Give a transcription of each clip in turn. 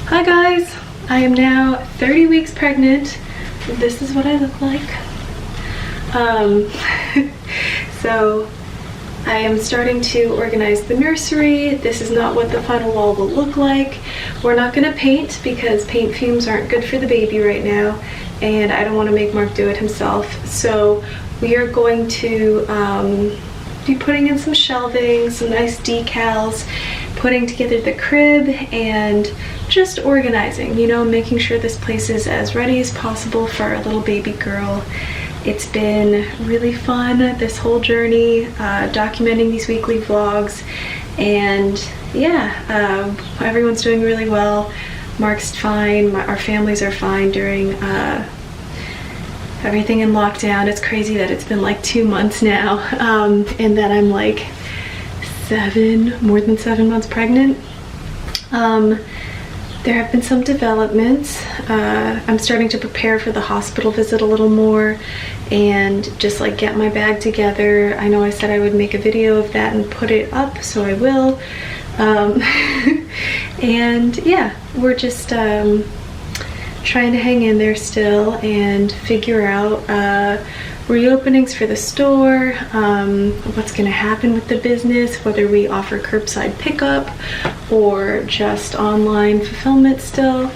Hi guys, I am now 30 weeks pregnant. This is what I look like. So I am starting to organize the nursery. This is not what the final wall will look like. We're not going to paint because paint fumes aren't good for the baby right now, and I don't want to make Mark do it himself. So we are going to be putting in some shelving, some nice decals, putting together the crib, and just organizing, you know, making sure this place is as ready as possible for our little baby girl. It's been really fun, this whole journey, documenting these weekly vlogs, and yeah, everyone's doing really well. Mark's fine, our families are fine during everything in lockdown. It's crazy that it's been like 2 months now, and that I'm like more than 7 months pregnant. There have been some developments. I'm starting to prepare for the hospital visit a little more and just like get my bag together. I know I said I would make a video of that and put it up, so I will. And yeah, we're just trying to hang in there still and figure out reopenings for the store, what's going to happen with the business, whether we offer curbside pickup or just online fulfillment still.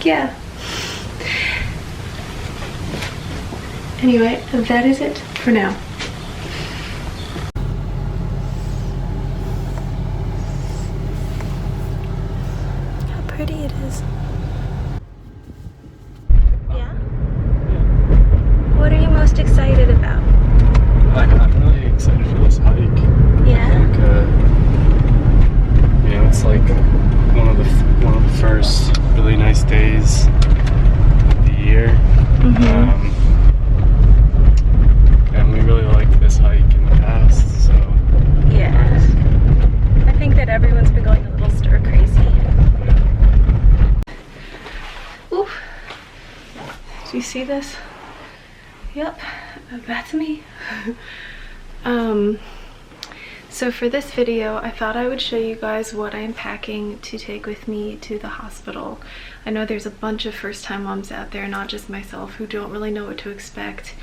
Yeah. Anyway, that is it for now. How pretty it is. Yeah? What are you most excited about? I'm really excited for this hike. Yeah? I think, you know, it's like one of the first really nice days of the year. Mm-hmm. And we really liked this hike in the past, so. Yeah. I think that everyone's been going a little stir crazy. Yeah. Oof. Do you see this? Yep, that's me. So for this video, I thought I would show you guys what I'm packing to take with me to the hospital. I know there's a bunch of first-time moms out there, not just myself, who don't really know what to expect.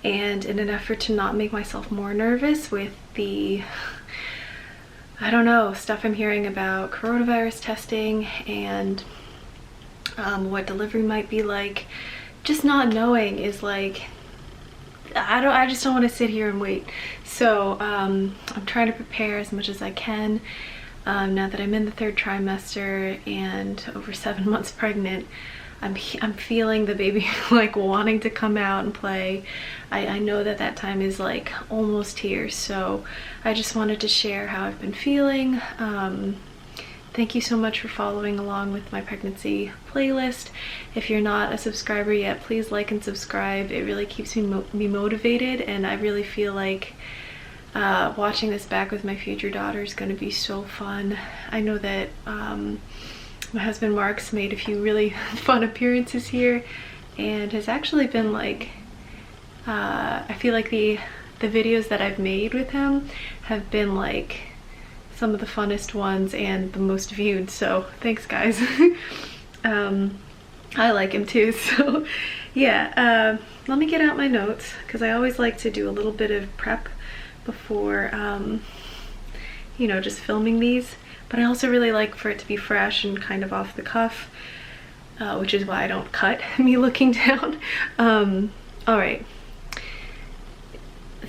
And in an effort to not make myself more nervous with the, I don't know, stuff I'm hearing about coronavirus testing and what delivery might be like, just not knowing is like, I just don't want to sit here and wait. So I'm trying to prepare as much as I can. Now that I'm in the 3rd trimester and over 7 months pregnant, I'm feeling the baby like wanting to come out and play. I know that that time is like almost here, so I just wanted to share how I've been feeling. Thank you so much for following along with my pregnancy playlist. If you're not a subscriber yet, please like and subscribe. It really keeps me motivated, and I really feel like watching this back with my future daughter is going to be so fun. I know that my husband Mark's made a few really fun appearances here and has actually been like, I feel like the videos that I've made with him have been like some of the funnest ones and the most viewed, so thanks guys. I like him too, so yeah. Let me get out my notes because I always like to do a little bit of prep before you know, just filming these, but I also really like for it to be fresh and kind of off the cuff, which is why I don't cut me looking down. All right.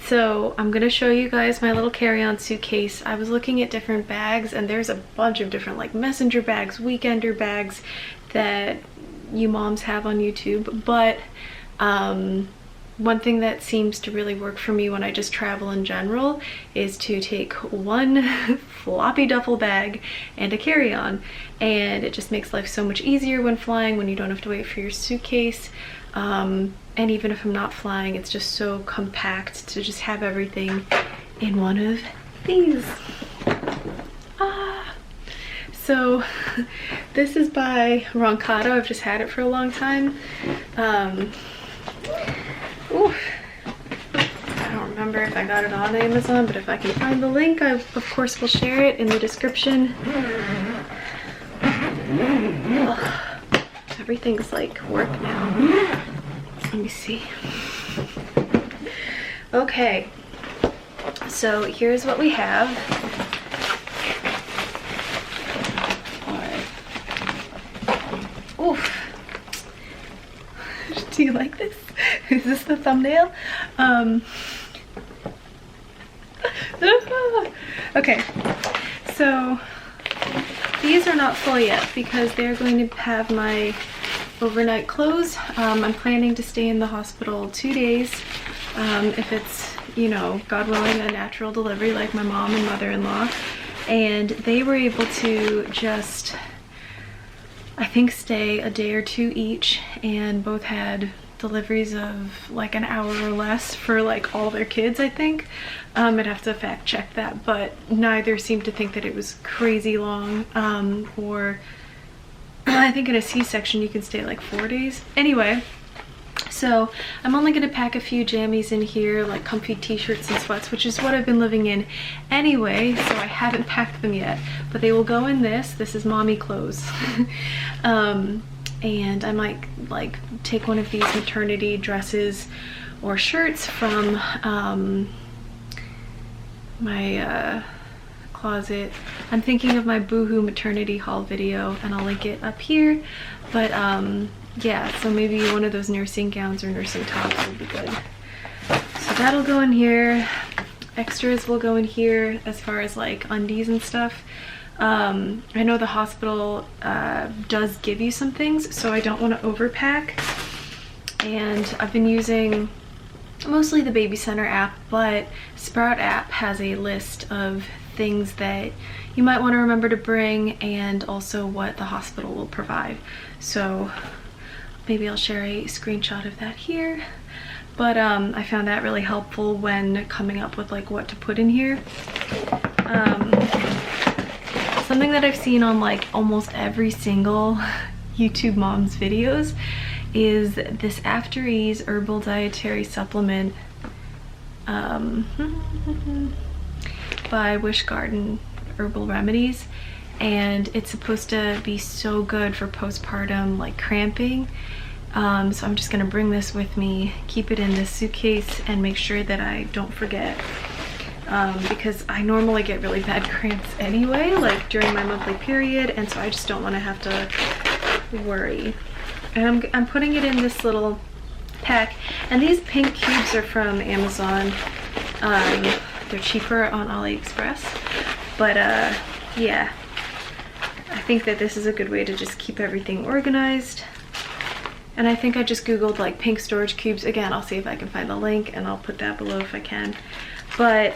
So I'm gonna show you guys my little carry-on suitcase. I was looking at different bags, and there's a bunch of different like messenger bags, weekender bags that you moms have on YouTube, but one thing that seems to really work for me when I just travel in general is to take one floppy duffel bag and a carry-on, and it just makes life so much easier when flying, when you don't have to wait for your suitcase. And even if I'm not flying, it's just so compact to just have everything in one of these. So this is by Roncado. I've just had it for a long time. Ooh, I don't remember if I got it on Amazon, but if I can find the link, I of course will share it in the description. Ugh, everything's like work now. Let me see. Okay, so here's what we have. Oof. Do you like this? Is this the thumbnail? Okay, so these are not full yet because they're going to have my overnight clothes. I'm planning to stay in the hospital 2 days. If it's, you know, God willing, a natural delivery like my mom and mother-in-law. And they were able to just, I think, stay a day or two each, and both had deliveries of like an hour or less for like all their kids, I think. I'd have to fact check that, but neither seemed to think that it was crazy long, or I think in a C-section you can stay like 4 days. Anyway, so I'm only going to pack a few jammies in here, like comfy t-shirts and sweats, which is what I've been living in anyway, so I haven't packed them yet, but they will go in this. This is mommy clothes. And I might like take one of these maternity dresses or shirts from my closet. I'm thinking of my Boohoo maternity haul video, and I'll link it up here. But yeah, so maybe one of those nursing gowns or nursing tops would be good. So that'll go in here. Extras will go in here as far as like undies and stuff. I know the hospital does give you some things, so I don't want to overpack. And I've been using mostly the Baby Center app, but Sprout app has a list of things that you might want to remember to bring, and also what the hospital will provide. So maybe I'll share a screenshot of that here. But I found that really helpful when coming up with like what to put in here. Something that I've seen on like almost every single YouTube mom's videos is this After Ease herbal dietary supplement by Wish Garden Herbal Remedies, and it's supposed to be so good for postpartum like cramping. So I'm just gonna bring this with me, keep it in this suitcase, and make sure that I don't forget. Because I normally get really bad cramps anyway, like during my monthly period, and so I just don't want to have to worry. And I'm putting it in this little pack, and these pink cubes are from Amazon. They're cheaper on AliExpress, but yeah, I think that this is a good way to just keep everything organized. And I think I just googled like pink storage cubes. Again, I'll see if I can find the link, and I'll put that below if I can. But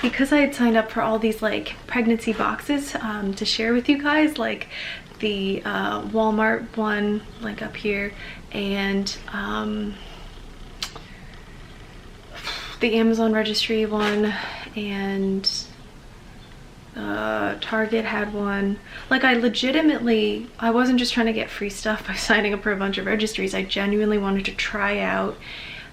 because I had signed up for all these like pregnancy boxes to share with you guys, like the Walmart one, like up here, and the Amazon registry one, and Target had one. Like, I wasn't just trying to get free stuff by signing up for a bunch of registries. I genuinely wanted to try out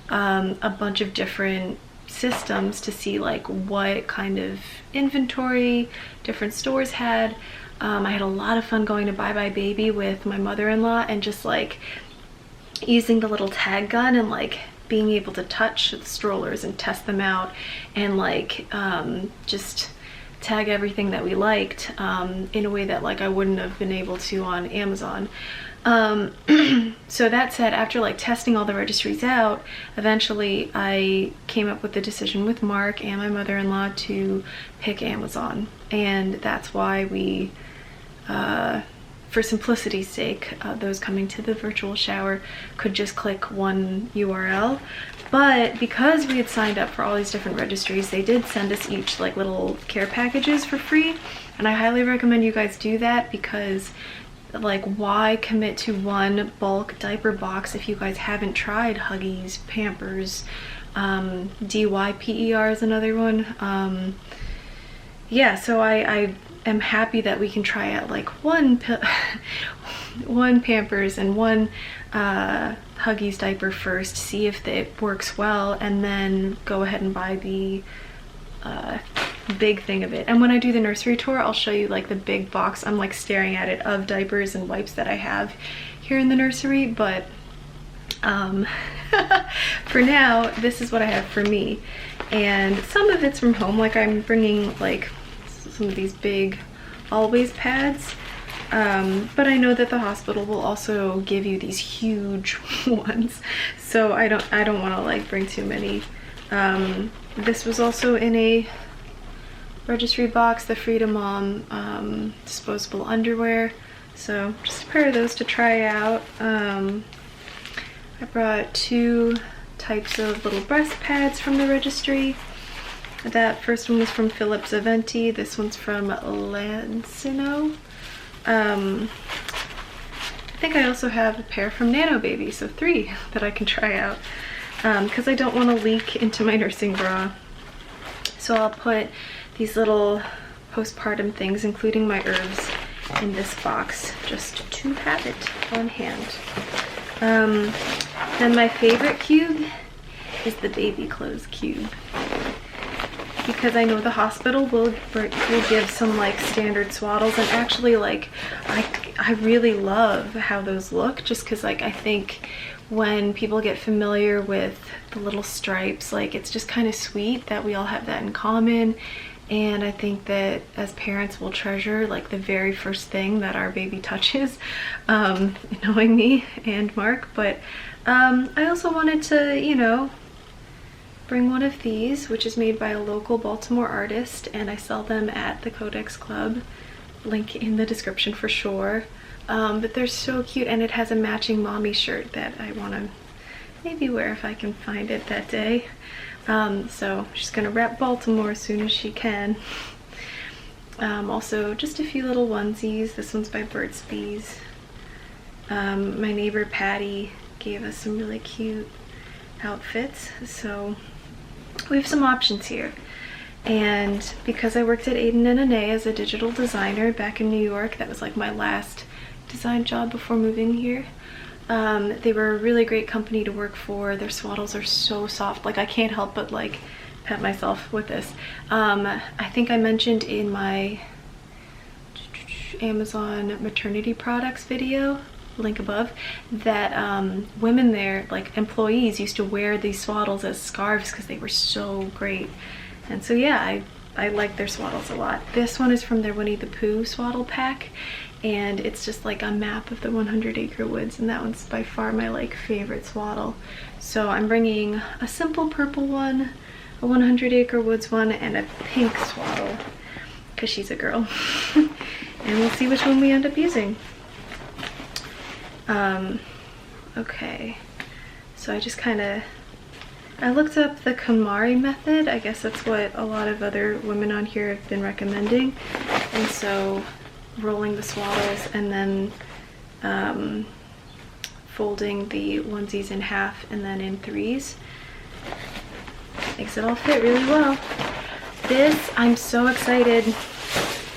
a bunch of different systems to see like what kind of inventory different stores had. I had a lot of fun going to Bye Bye Baby with my mother-in-law and just like using the little tag gun and like being able to touch the strollers and test them out, and like just tag everything that we liked in a way that like I wouldn't have been able to on Amazon. So that said, after like testing all the registries out, eventually I came up with the decision with Mark and my mother-in-law to pick Amazon, and that's why we for simplicity's sake, those coming to the virtual shower could just click one URL. But because we had signed up for all these different registries, they did send us each like little care packages for free, and I highly recommend you guys do that, because like, why commit to one bulk diaper box if you guys haven't tried Huggies, Pampers, DYPER is another one. Yeah, so I am happy that we can try out like one Pampers and one Huggies diaper first, see if it works well, and then go ahead and buy the big thing of it. And when I do the nursery tour, I'll show you like the big box. I'm like staring at it of diapers and wipes that I have here in the nursery, but for now, this is what I have for me. And some of it's from home, like I'm bringing like some of these big always pads, but I know that the hospital will also give you these huge ones, so I don't want to like bring too many. This was also in a registry box, the Freedom Mom disposable underwear, so just a pair of those to try out. I brought 2 types of little breast pads from the registry. That first one was from Philips Aventi. This one's from nnzne. I think I also have a pair from Nano Baby, so 3 that I can try out because I don't want to leak into my nursing bra. So I'll put these little postpartum things, including my herbs, in this box just to have it on hand. Then my favorite cube is the baby clothes cube, because I know the hospital will give some like standard swaddles, and actually like I really love how those look, just because like I think when people get familiar with the little stripes, like it's just kind of sweet that we all have that in common. And I think that as parents we'll treasure like the very first thing that our baby touches, knowing me and Mark. But I also wanted to, you know, bring one of these, which is made by a local Baltimore artist, and I sell them at the Codex Club. Link in the description for sure. But they're so cute, and it has a matching mommy shirt that I want to maybe wear if I can find it that day. So she's gonna wrap Baltimore as soon as she can. Also just a few little onesies. This one's by Burt's Bees. My neighbor Patty gave us some really cute outfits, so we have some options here. And because I worked at nnzne as a digital designer back in New York, that was like my last design job before moving here. They were a really great company to work for. Their swaddles are so soft. Like I can't help but like pet myself with this. I think I mentioned in my Amazon maternity products video, link above, that women there, like employees, used to wear these swaddles as scarves because they were so great. And so yeah, I like their swaddles a lot. This one is from their Winnie the Pooh swaddle pack, and it's just like a map of the 100 Acre Woods, and that one's by far my like favorite swaddle. So I'm bringing a simple purple one, a 100 Acre Woods one, and a pink swaddle because she's a girl. And we'll see which one we end up using. Okay, so I just I looked up the KonMari method. I guess that's what a lot of other women on here have been recommending. And so rolling the swaddles and then folding the onesies in half and then in 3s makes it all fit really well. This I'm so excited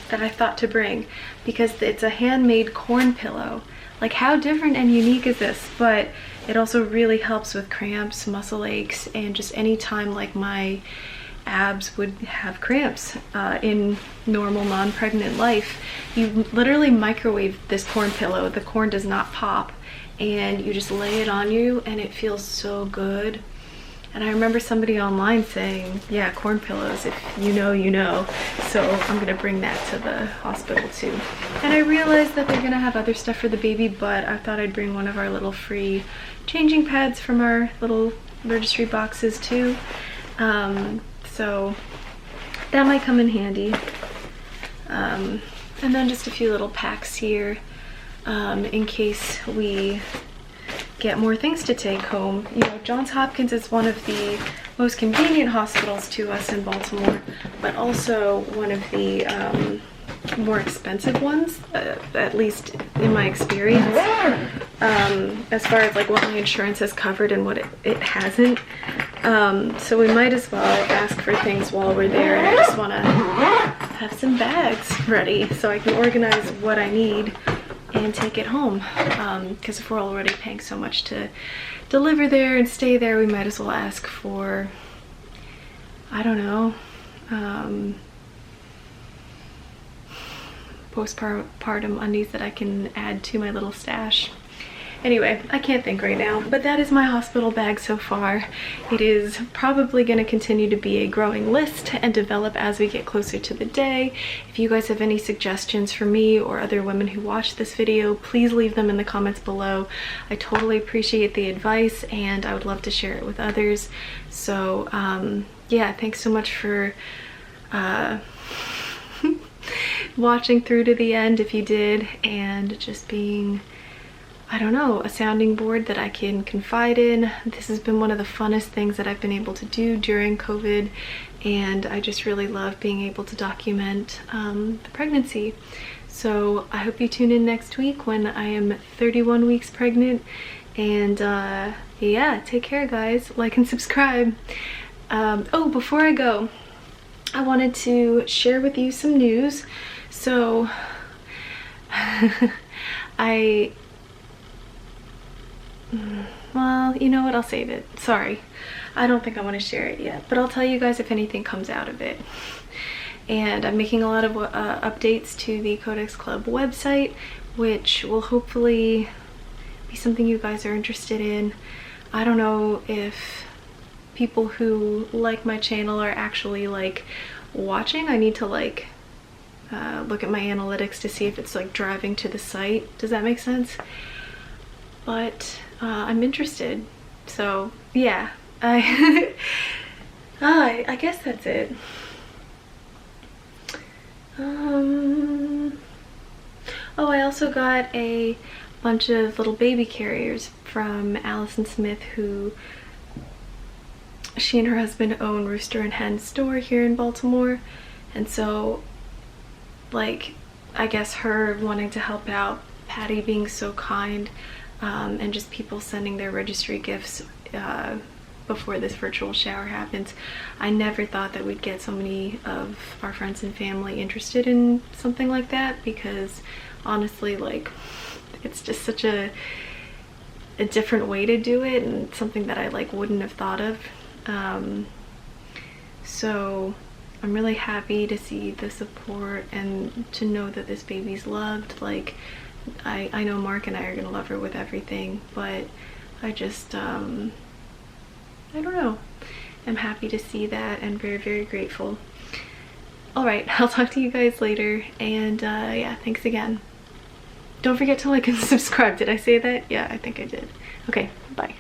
that I thought to bring, because it's a handmade corn pillow. Like how different and unique is this? But it also really helps with cramps, muscle aches, and just any time like my abs would have cramps in normal non-pregnant life. You literally microwave this corn pillow. The corn does not pop, and you just lay it on you and it feels so good. And I remember somebody online saying, yeah, corn pillows, if you know, you know. So I'm gonna bring that to the hospital too. And I realized that they're gonna have other stuff for the baby, but I thought I'd bring one of our little free changing pads from our little registry boxes too. So that might come in handy. And then just a few little packs here in case we get more things to take home. You know, Johns Hopkins is one of the most convenient hospitals to us in Baltimore, but also one of the more expensive ones, at least in my experience, as far as like what my insurance has covered and what it hasn't. So we might as well ask for things while we're there, and I just want to have some bags ready so I can organize what I need and take it home, because if we're already paying so much to deliver there and stay there, we might as well ask for, I don't know, postpartum undies that I can add to my little stash. Anyway, I can't think right now, but that is my hospital bag so far. It is probably going to continue to be a growing list and develop as we get closer to the day. If you guys have any suggestions for me or other women who watch this video, please leave them in the comments below. I totally appreciate the advice and I would love to share it with others. So yeah, thanks so much for watching through to the end if you did, and just being, I don't know, a sounding board that I can confide in. This has been one of the funnest things that I've been able to do during COVID, and I just really love being able to document the pregnancy. So I hope you tune in next week when I am 31 weeks pregnant, and yeah, take care guys, like and subscribe. Oh, before I go, I wanted to share with you some news. So well, you know what, I'll save it. Sorry, I don't think I want to share it yet, but I'll tell you guys if anything comes out of it. And I'm making a lot of updates to the Codex Club website, which will hopefully be something you guys are interested in. I don't know if people who like my channel are actually like watching. I need to like look at my analytics to see if it's like driving to the site. Does that make sense? But I'm interested, so yeah. I guess that's it. Oh, I also got a bunch of little baby carriers from Allison Smith, who she and her husband own Rooster and Hen store here in Baltimore, and so like I guess her wanting to help out, Patty being so kind, and just people sending their registry gifts before this virtual shower happens. I never thought that we'd get so many of our friends and family interested in something like that, because honestly, like, it's just such a different way to do it and something that I like wouldn't have thought of. So I'm really happy to see the support and to know that this baby's loved. Like, I know Mark and I are gonna love her with everything, but I just I don't know, I'm happy to see that and very, very grateful. All right, I'll talk to you guys later, and yeah, thanks again. Don't forget to like and subscribe. Did I say that? Yeah, I think I did. Okay, bye.